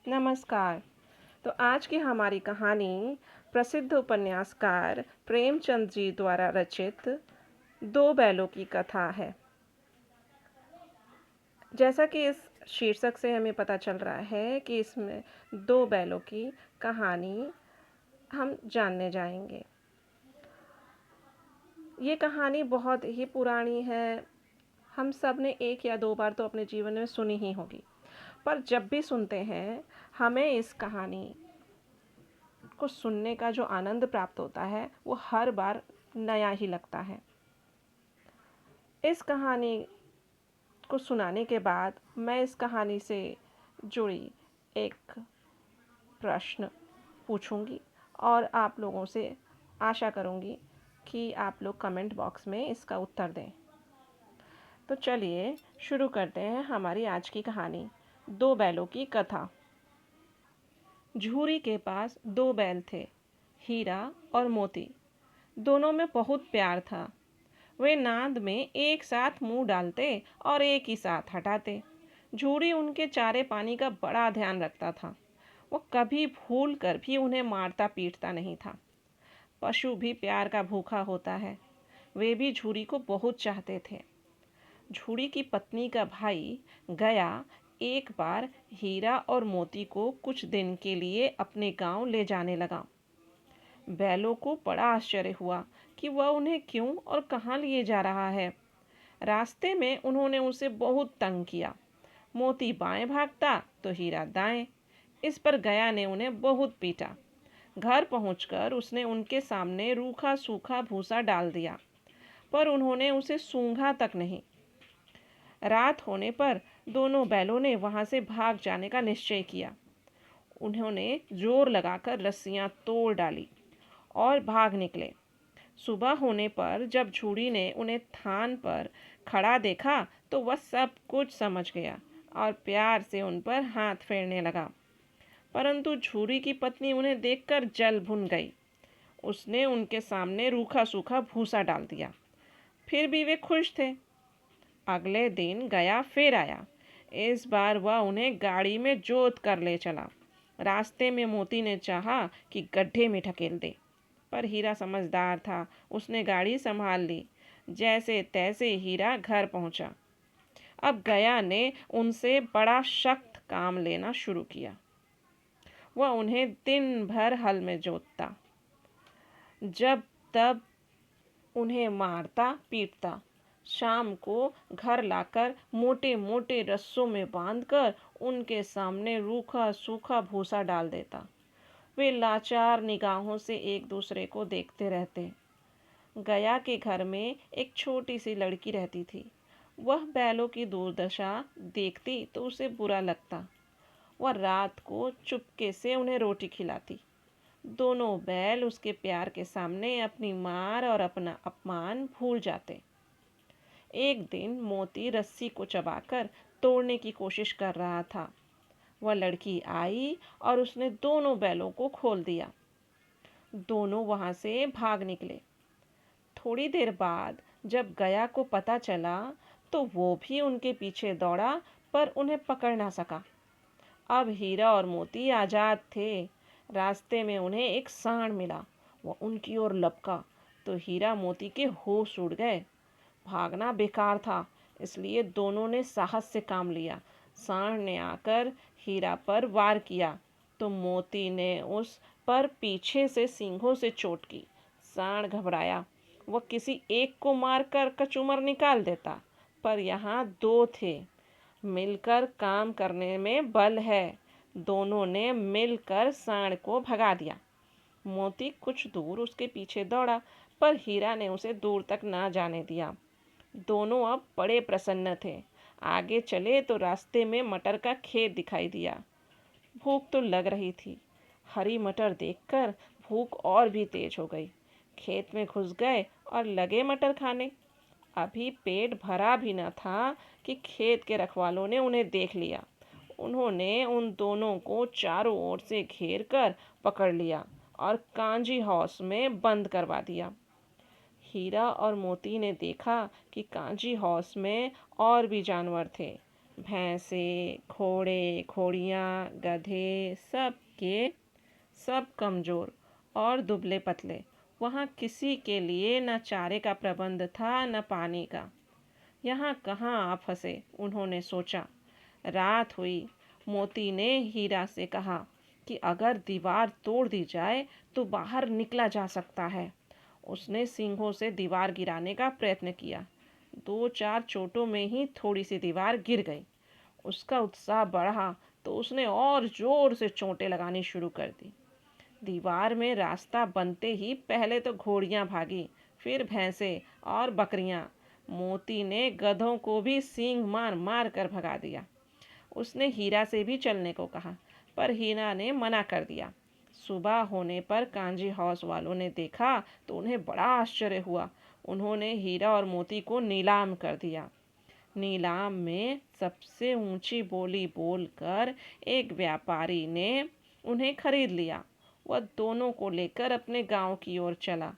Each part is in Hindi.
नमस्कार। तो आज की हमारी कहानी प्रसिद्ध उपन्यासकार प्रेमचंद जी द्वारा रचित दो बैलों की कथा है। जैसा कि इस शीर्षक से हमें पता चल रहा है कि इसमें दो बैलों की कहानी हम जानने जाएंगे। ये कहानी बहुत ही पुरानी है। हम सब ने एक या दो बार तो अपने जीवन में सुनी ही होगी, पर जब भी सुनते हैं हमें इस कहानी को सुनने का जो आनंद प्राप्त होता है वो हर बार नया ही लगता है। इस कहानी को सुनाने के बाद मैं इस कहानी से जुड़ी एक प्रश्न पूछूंगी और आप लोगों से आशा करूंगी कि आप लोग कमेंट बॉक्स में इसका उत्तर दें। तो चलिए शुरू करते हैं हमारी आज की कहानी, दो बैलों की कथा। झूरी के पास दो बैल थे, हीरा और मोती। दोनों में बहुत प्यार था। वे नाद में एक साथ मुंह डालते और एक ही साथ हटाते। झूरी उनके चारे पानी का बड़ा ध्यान रखता था। वो कभी भूल कर भी उन्हें मारता पीटता नहीं था। पशु भी प्यार का भूखा होता है। वे भी झूरी को बहुत चाहते थे। झूरी की पत्नी का भाई गया एक बार हीरा और मोती को कुछ दिन के लिए अपने गांव ले जाने लगा। बैलों को बड़ा आश्चर्य हुआ कि वह उन्हें क्यों और कहाँ लिए जा रहा है। रास्ते में उन्होंने उसे बहुत तंग किया। मोती बाएं भागता तो हीरा दाएं। इस पर गया ने उन्हें बहुत पीटा। घर पहुंचकर उसने उनके सामने रूखा सूखा भूसा डाल दिया, पर उन्होंने उसे सूंघा तक नहीं। रात होने पर दोनों बैलों ने वहां से भाग जाने का निश्चय किया। उन्होंने जोर लगाकर रस्सियां तोड़ डाली और भाग निकले। सुबह होने पर जब झूरी ने उन्हें थान पर खड़ा देखा तो वह सब कुछ समझ गया और प्यार से उन पर हाथ फेरने लगा। परंतु झूरी की पत्नी उन्हें देखकर जल भुन गई। उसने उनके सामने रूखा सूखा भूसा डाल दिया। फिर भी वे खुश थे। अगले दिन गया फिर आया। इस बार वह उन्हें गाड़ी में जोत कर ले चला। रास्ते में मोती ने चाहा कि गड्ढे में ढकेल दे, पर हीरा समझदार था। उसने गाड़ी संभाल ली। जैसे तैसे हीरा घर पहुंचा। अब गया ने उनसे बड़ा सख्त काम लेना शुरू किया। वह उन्हें दिन भर हल में जोतता, जब तब उन्हें मारता पीटता। शाम को घर लाकर मोटे मोटे रस्सों में बांधकर उनके सामने रूखा सूखा भूसा डाल देता। वे लाचार निगाहों से एक दूसरे को देखते रहते। गया के घर में एक छोटी सी लड़की रहती थी। वह बैलों की दुर्दशा देखती तो उसे बुरा लगता। वह रात को चुपके से उन्हें रोटी खिलाती। दोनों बैल उसके प्यार के सामने अपनी मार और अपना अपमान भूल जाते। एक दिन मोती रस्सी को चबाकर तोड़ने की कोशिश कर रहा था। वह लड़की आई और उसने दोनों बैलों को खोल दिया। दोनों वहां से भाग निकले। थोड़ी देर बाद जब गया को पता चला तो वो भी उनके पीछे दौड़ा, पर उन्हें पकड़ ना सका। अब हीरा और मोती आजाद थे। रास्ते में उन्हें एक सांड मिला। वो उनकी ओर लपका तो हीरा मोती के होश उड़ गए। भागना बेकार था, इसलिए दोनों ने साहस से काम लिया। सांड ने आकर हीरा पर वार किया तो मोती ने उस पर पीछे से सींगों से चोट की। सांड घबराया। वह किसी एक को मारकर कचूमर निकाल देता, पर यहाँ दो थे। मिलकर काम करने में बल है। दोनों ने मिलकर सांड को भगा दिया। मोती कुछ दूर उसके पीछे दौड़ा, पर हीरा ने उसे दूर तक ना जाने दिया। दोनों अब बड़े प्रसन्न थे। आगे चले तो रास्ते में मटर का खेत दिखाई दिया। भूख तो लग रही थी। हरी मटर देखकर भूख और भी तेज हो गई। खेत में घुस गए और लगे मटर खाने। अभी पेट भरा भी न था कि खेत के रखवालों ने उन्हें देख लिया। उन्होंने उन दोनों को चारों ओर से घेर कर पकड़ लिया और कांजी हाउस में बंद करवा दिया। हीरा और मोती ने देखा कि कांजी हाउस में और भी जानवर थे। भैंसे, घोड़े, घोड़ियाँ, गधे सब कमजोर और दुबले पतले। वहाँ किसी के लिए न चारे का प्रबंध था न पानी का। यहाँ कहाँ आ फंसे, उन्होंने सोचा। रात हुई। मोती ने हीरा से कहा कि अगर दीवार तोड़ दी जाए तो बाहर निकला जा सकता है। उसने सींगों से दीवार गिराने का प्रयत्न किया। 2-4 चोटों में ही थोड़ी सी दीवार गिर गई। उसका उत्साह बढ़ा तो उसने और जोर से चोटें लगानी शुरू कर दी। दीवार में रास्ता बनते ही पहले तो घोड़ियां भागी, फिर भैंसे और बकरियां। मोती ने गधों को भी सींग मार मार कर भगा दिया। उसने हीरा से भी चलने को कहा, पर हीरा ने मना कर दिया। सुबह होने पर कांजी हाउस वालों ने देखा तो उन्हें बड़ा आश्चर्य हुआ। उन्होंने हीरा और मोती को नीलाम कर दिया। नीलाम में सबसे ऊंची बोली बोलकर एक व्यापारी ने उन्हें खरीद लिया। वह दोनों को लेकर अपने गांव की ओर चला।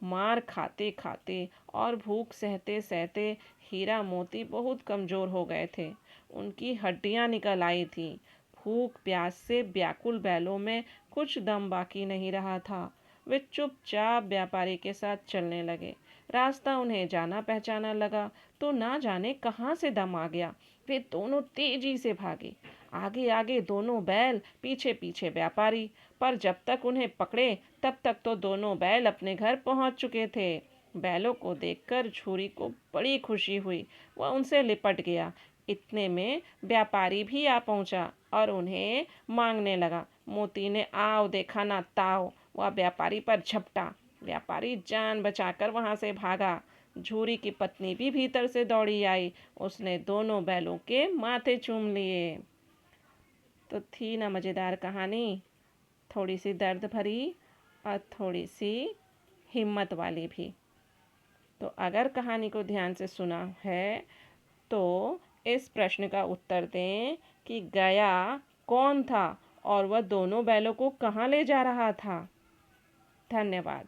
मार खाते खाते और भूख सहते सहते हीरा मोती बहुत कमजोर हो गए थे। उनकी हड्डियां निकल आई थी। भूख प्यास से व्याकुल बैलों में कुछ दम बाकी नहीं रहा था। वे चुपचाप व्यापारी के साथ चलने लगे। रास्ता उन्हें जाना पहचाना लगा तो ना जाने कहाँ से दम आ गया। वे दोनों तेजी से भागे। आगे आगे दोनों बैल, पीछे पीछे व्यापारी। पर जब तक उन्हें पकड़े तब तक तो दोनों बैल अपने घर पहुंच चुके थे। बैलों को देखकर झूरी को बड़ी खुशी हुई। वह उनसे लिपट गया। इतने में व्यापारी भी आ पहुंचा और उन्हें मांगने लगा। मोती ने आओ देखा ना ताओ, वह व्यापारी पर झपटा। व्यापारी जान बचाकर वहां से भागा। झूरी की पत्नी भी भीतर से दौड़ी आई। उसने दोनों बैलों के माथे चूम लिए। तो थी ना मज़ेदार कहानी, थोड़ी सी दर्द भरी और थोड़ी सी हिम्मत वाली भी। तो अगर कहानी को ध्यान से सुना है तो इस प्रश्न का उत्तर दें कि गया कौन था और वह दोनों बैलों को कहाँ ले जा रहा था। धन्यवाद।